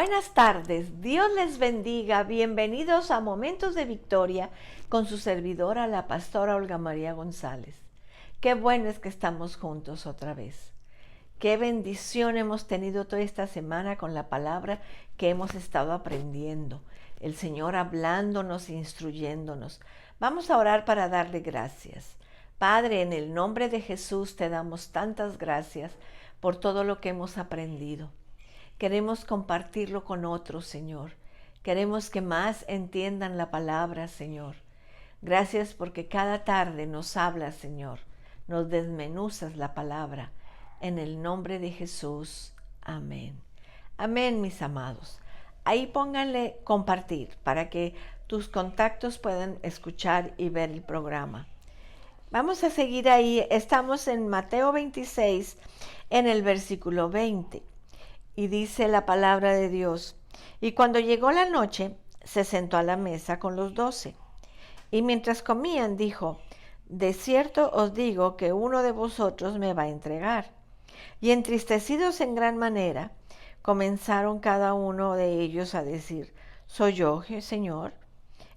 Buenas tardes, Dios les bendiga, bienvenidos a Momentos de Victoria con su servidora, la pastora Olga María González. Qué bueno es que estamos juntos otra vez. Qué bendición hemos tenido toda esta semana con la palabra que hemos estado aprendiendo. El Señor hablándonos, instruyéndonos. Vamos a orar para darle gracias. Padre, en el nombre de Jesús te damos tantas gracias por todo lo que hemos aprendido. Queremos compartirlo con otros, Señor. Queremos que más entiendan la palabra, Señor. Gracias porque cada tarde nos hablas, Señor. Nos desmenuzas la palabra. En el nombre de Jesús. Amén. Amén, mis amados. Ahí pónganle compartir para que tus contactos puedan escuchar y ver el programa. Vamos a seguir ahí. Estamos en Mateo 26, en el versículo 20. Y dice la palabra de Dios: y cuando llegó la noche, se sentó a la mesa con los 12. Y mientras comían, dijo: de cierto os digo que uno de vosotros me va a entregar. Y entristecidos en gran manera, comenzaron cada uno de ellos a decir: ¿soy yo, Señor?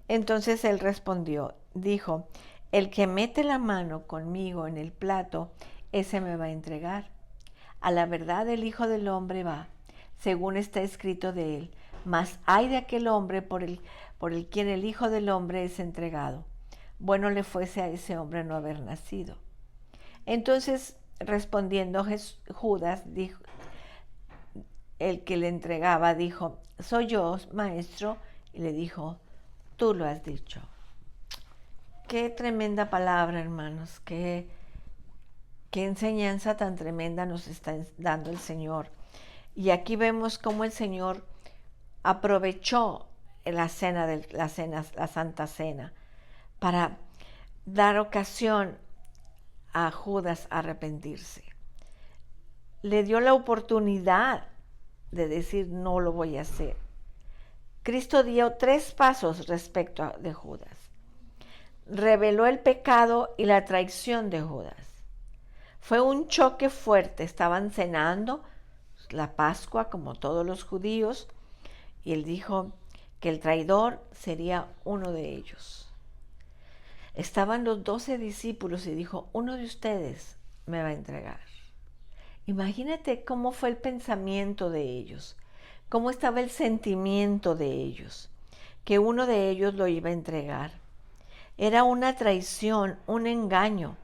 Entonces él respondió, dijo: el que mete la mano conmigo en el plato, ese me va a entregar. A la verdad el Hijo del Hombre va, según está escrito de él, mas ay de aquel hombre por el quien el Hijo del Hombre es entregado. Bueno le fuese a ese hombre no haber nacido. Entonces, respondiendo Judas, dijo, el que le entregaba, dijo: soy yo, maestro. Y le dijo: tú lo has dicho. Qué tremenda palabra, hermanos, qué enseñanza tan tremenda nos está dando el Señor. Y aquí vemos cómo el Señor aprovechó la Santa Cena, para dar ocasión a Judas a arrepentirse. Le dio la oportunidad de decir: no lo voy a hacer. Cristo dio 3 pasos respecto de Judas. Reveló el pecado y la traición de Judas. Fue un choque fuerte. Estaban cenando la Pascua como todos los judíos, y él dijo que el traidor sería uno de ellos. Estaban los 12 discípulos y dijo: uno de ustedes me va a entregar. Imagínate cómo fue el pensamiento de ellos, cómo estaba el sentimiento de ellos, que uno de ellos lo iba a entregar. Era una traición, un engaño.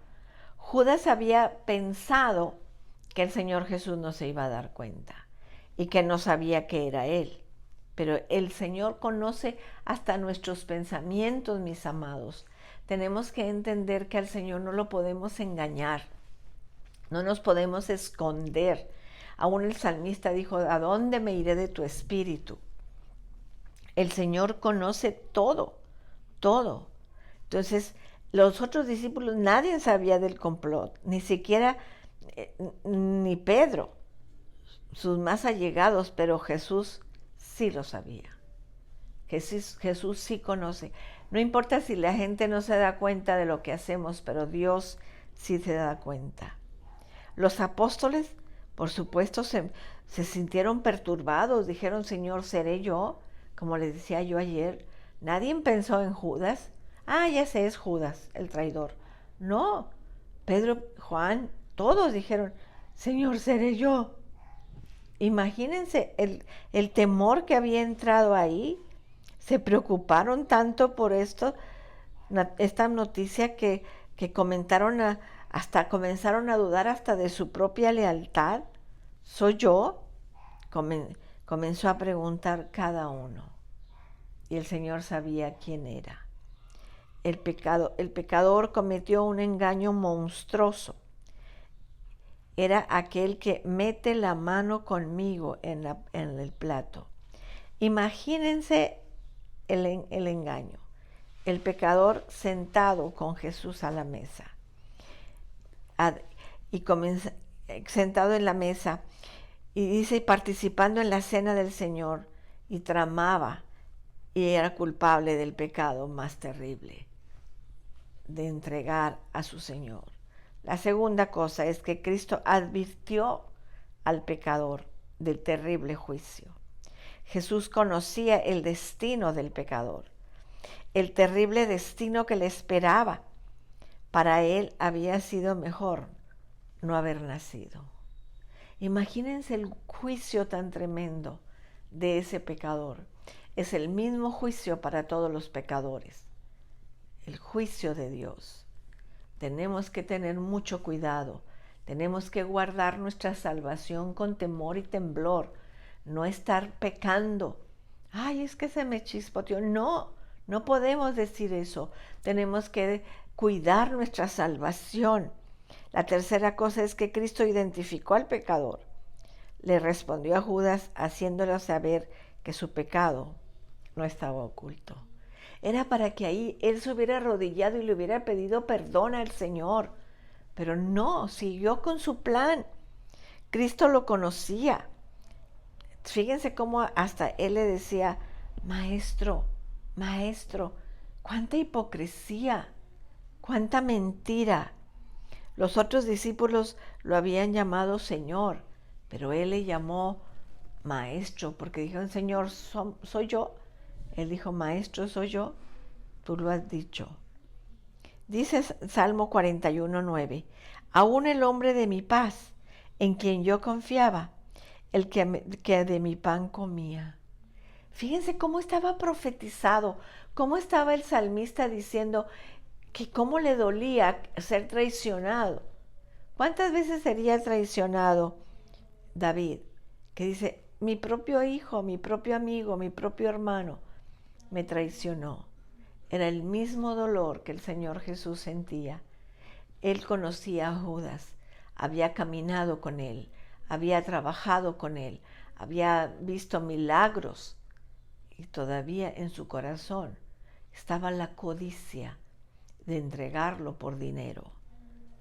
Judas había pensado que el Señor Jesús no se iba a dar cuenta y que no sabía que era Él. Pero el Señor conoce hasta nuestros pensamientos, mis amados. Tenemos que entender que al Señor no lo podemos engañar, no nos podemos esconder. Aún el salmista dijo: ¿a dónde me iré de tu espíritu? El Señor conoce todo, todo. Entonces, los otros discípulos, nadie sabía del complot, ni siquiera ni Pedro, sus más allegados, pero Jesús sí lo sabía. Jesús sí conoce. No importa si la gente no se da cuenta de lo que hacemos, pero Dios sí se da cuenta. Los apóstoles, por supuesto, se sintieron perturbados. Dijeron: Señor, ¿seré yo? Como les decía yo ayer, nadie pensó en Judas. Ah, ya sé, es Judas, el traidor. No, Pedro, Juan, todos dijeron: Señor, ¿seré yo? Imagínense el temor que había entrado ahí. Se preocuparon tanto por esta noticia que hasta comenzaron a dudar hasta de su propia lealtad. ¿Soy yo? Comenzó a preguntar cada uno. Y el Señor sabía quién era. El pecador cometió un engaño monstruoso. Era aquel que mete la mano conmigo en el plato. Imagínense el engaño. El pecador sentado con Jesús a la mesa. Sentado en la mesa, y dice, participando en la cena del Señor, y tramaba, y era culpable del pecado más terrible, de entregar a su Señor. La segunda cosa es que Cristo advirtió al pecador del terrible juicio. Jesús conocía el destino del pecador, el terrible destino que le esperaba. Para él había sido mejor no haber nacido. Imagínense el juicio tan tremendo de ese pecador. Es el mismo juicio para todos los pecadores, el juicio de Dios. Tenemos que tener mucho cuidado, tenemos que guardar nuestra salvación con temor y temblor, no estar pecando. Ay, es que se me chispoteó. No, no podemos decir eso. Tenemos que cuidar nuestra salvación. La tercera cosa es que Cristo identificó al pecador. Le respondió a Judas haciéndole saber que su pecado no estaba oculto. Era para que ahí él se hubiera arrodillado y le hubiera pedido perdón al Señor. Pero no, siguió con su plan. Cristo lo conocía. Fíjense cómo hasta él le decía, maestro, maestro, cuánta hipocresía, cuánta mentira. Los otros discípulos lo habían llamado Señor, pero él le llamó Maestro, porque dijeron, Señor, ¿soy yo? Él dijo, Maestro, soy yo, tú lo has dicho. Dice Salmo 41:9, aún el hombre de mi paz, en quien yo confiaba, el que de mi pan comía. Fíjense cómo estaba profetizado, cómo estaba el salmista diciendo que cómo le dolía ser traicionado. ¿Cuántas veces sería traicionado David? Que dice, mi propio hijo, mi propio amigo, mi propio hermano me traicionó. Era el mismo dolor que el Señor Jesús sentía. Él conocía a Judas, había caminado con él, había trabajado con él, había visto milagros y todavía en su corazón estaba la codicia de entregarlo por dinero.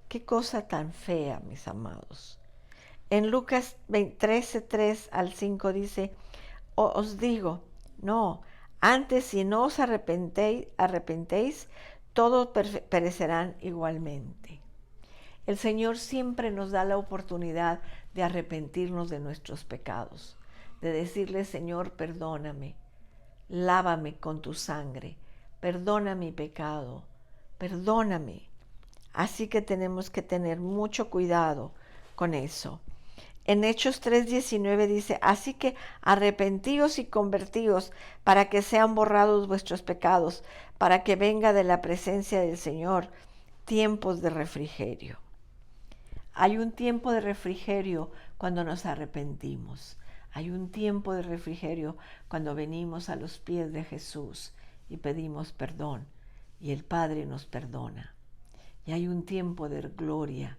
Qué cosa tan fea, mis amados. En Lucas 13:3 al 5 dice, os digo, no, antes si no os arrepentéis, todos perecerán igualmente. El Señor siempre nos da la oportunidad de arrepentirnos de nuestros pecados, de decirle, Señor, perdóname, lávame con tu sangre, perdona mi pecado, perdóname. Así que tenemos que tener mucho cuidado con eso. En Hechos 3:19 dice, así que arrepentíos y convertíos para que sean borrados vuestros pecados, para que venga de la presencia del Señor tiempos de refrigerio. Hay un tiempo de refrigerio cuando nos arrepentimos. Hay un tiempo de refrigerio cuando venimos a los pies de Jesús y pedimos perdón y el Padre nos perdona. Y hay un tiempo de gloria,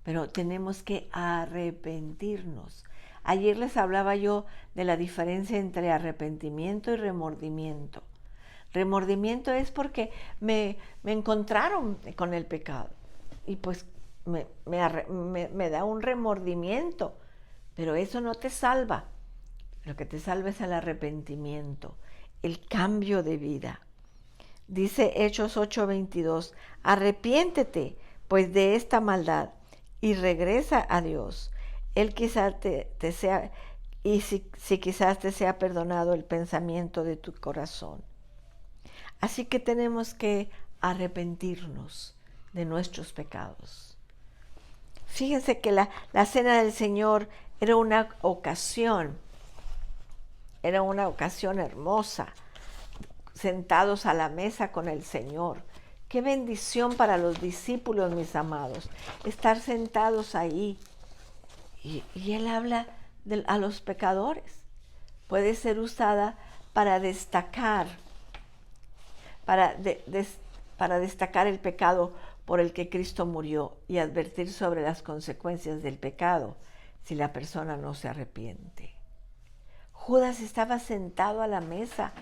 pero tenemos que arrepentirnos. Ayer les hablaba yo de la diferencia entre arrepentimiento y remordimiento. Remordimiento es porque me encontraron con el pecado y pues me da un remordimiento, pero eso no te salva. Lo que te salva es el arrepentimiento, el cambio de vida. Dice Hechos 8:22, arrepiéntete pues de esta maldad y regresa a Dios. Él quizás te sea, y si quizás te sea perdonado el pensamiento de tu corazón. Así que tenemos que arrepentirnos de nuestros pecados. Fíjense que la cena del Señor era una ocasión hermosa, sentados a la mesa con el Señor. Qué bendición para los discípulos, mis amados, estar sentados ahí. Y Él habla a los pecadores. Puede ser usada para destacar, para destacar el pecado por el que Cristo murió y advertir sobre las consecuencias del pecado si la persona no se arrepiente. Judas estaba sentado a la mesa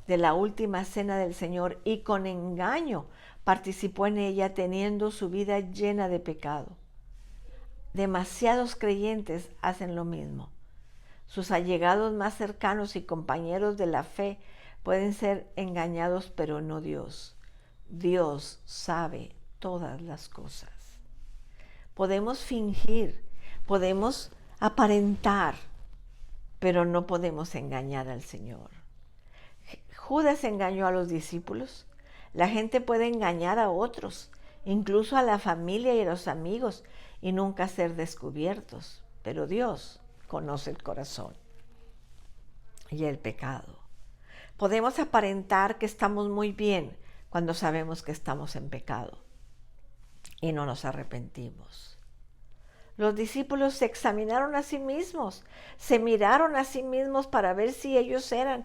de la última cena del Señor y con engaño participó en ella teniendo su vida llena de pecado. Demasiados creyentes hacen lo mismo. Sus allegados más cercanos y compañeros de la fe pueden ser engañados, pero no Dios. Dios sabe todas las cosas. Podemos fingir, podemos aparentar, pero no podemos engañar al Señor. Judas engañó a los discípulos. La gente puede engañar a otros, incluso a la familia y a los amigos, y nunca ser descubiertos. Pero Dios conoce el corazón y el pecado. Podemos aparentar que estamos muy bien cuando sabemos que estamos en pecado y no nos arrepentimos. Los discípulos se examinaron a sí mismos, se miraron a sí mismos para ver si ellos era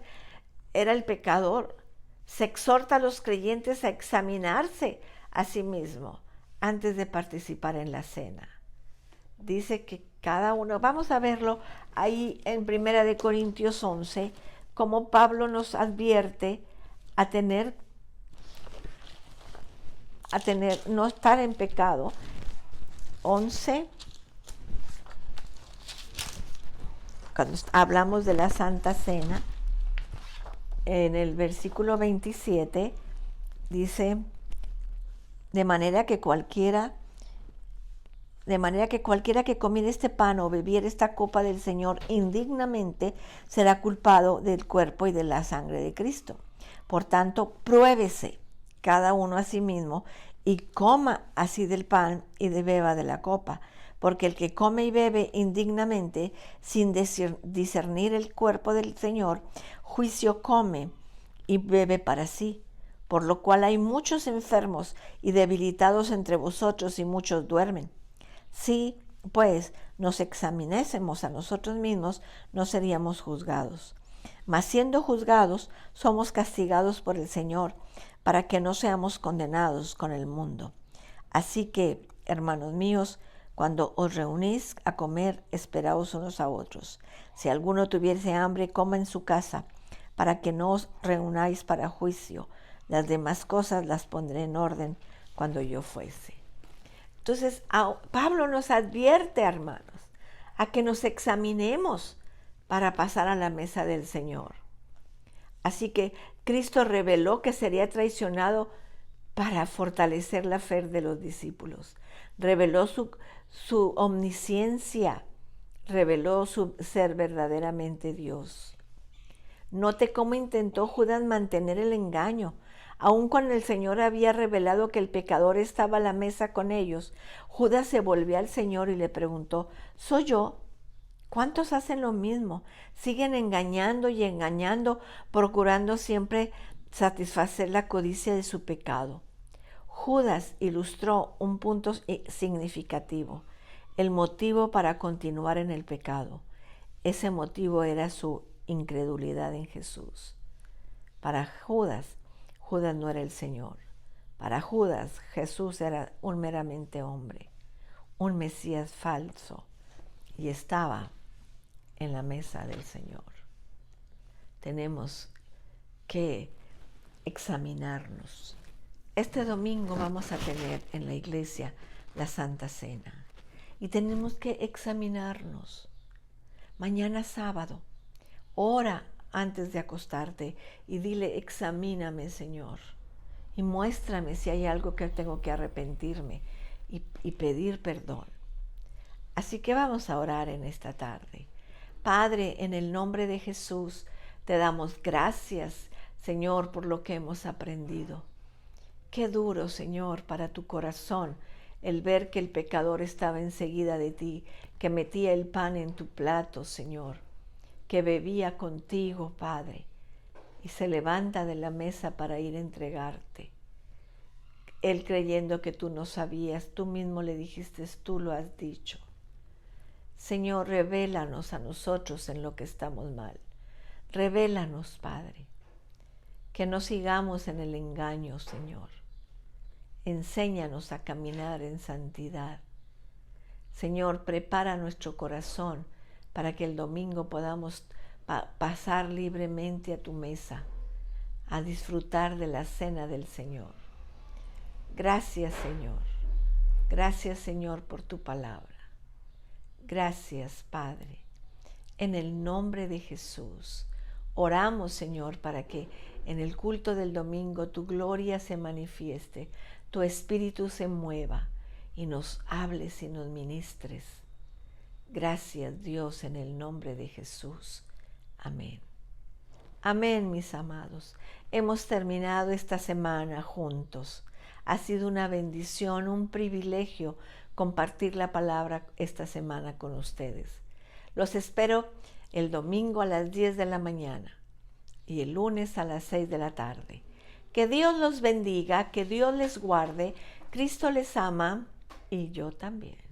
el pecador. Se exhorta a los creyentes a examinarse a sí mismos antes de participar en la cena. Dice que cada uno, vamos a verlo ahí en 1 Corintios 11, como Pablo nos advierte a no estar en pecado. 11, cuando hablamos de la Santa Cena, en el versículo 27, dice, de manera que cualquiera que comiere este pan o bebiere esta copa del Señor indignamente será culpado del cuerpo y de la sangre de Cristo. Por tanto, pruébese cada uno a sí mismo y coma así del pan y beba de la copa. Porque el que come y bebe indignamente, sin discernir el cuerpo del Señor, juicio come y bebe para sí. Por lo cual hay muchos enfermos y debilitados entre vosotros y muchos duermen. Si, pues, nos examinásemos a nosotros mismos, no seríamos juzgados. Mas siendo juzgados, somos castigados por el Señor, para que no seamos condenados con el mundo. Así que, hermanos míos, cuando os reunís a comer, esperaos unos a otros. Si alguno tuviese hambre, coma en su casa, para que no os reunáis para juicio. Las demás cosas las pondré en orden cuando yo fuese. Entonces, Pablo nos advierte, hermanos, a que nos examinemos para pasar a la mesa del Señor. Así que Cristo reveló que sería traicionado para fortalecer la fe de los discípulos. Reveló su omnisciencia, reveló su ser verdaderamente Dios. Note cómo intentó Judas mantener el engaño. Aun cuando el Señor había revelado que el pecador estaba a la mesa con ellos, Judas se volvió al Señor y le preguntó, ¿soy yo? ¿Cuántos hacen lo mismo? Siguen engañando y engañando, procurando siempre satisfacer la codicia de su pecado. Judas ilustró un punto significativo, el motivo para continuar en el pecado. Ese motivo era su incredulidad en Jesús. Para Judas no era el Señor. Para Judas, Jesús era un meramente hombre, un Mesías falso, y estaba en la mesa del Señor. Tenemos que examinarnos. Este domingo vamos a tener en la iglesia la Santa Cena y tenemos que examinarnos. Mañana sábado, ora antes de acostarte y dile, examíname, Señor, y muéstrame si hay algo que tengo que arrepentirme y pedir perdón. Así que vamos a orar en esta tarde. Padre, en el nombre de Jesús, te damos gracias, Señor, por lo que hemos aprendido. Qué duro, Señor, para tu corazón el ver que el pecador estaba enseguida de ti, que metía el pan en tu plato, Señor, que bebía contigo, Padre, y se levanta de la mesa para ir a entregarte. Él creyendo que tú no sabías, tú mismo le dijiste, tú lo has dicho. Señor, revélanos a nosotros en lo que estamos mal. Revélanos, Padre, que no sigamos en el engaño, Señor. Enséñanos a caminar en santidad. Señor, prepara nuestro corazón para que el domingo podamos pasar libremente a tu mesa, a disfrutar de la cena del Señor. Gracias, Señor. Gracias, Señor, por tu palabra. Gracias, Padre. En el nombre de Jesús, oramos, Señor, para que en el culto del domingo tu gloria se manifieste, tu espíritu se mueva y nos hables y nos ministres. Gracias, Dios, en el nombre de Jesús. Amén. Amén, mis amados. Hemos terminado esta semana juntos. Ha sido una bendición, un privilegio compartir la palabra esta semana con ustedes. Los espero el domingo a las 10 de la mañana y el lunes a las 6 de la tarde. Que Dios los bendiga, que Dios les guarde. Cristo les ama y yo también.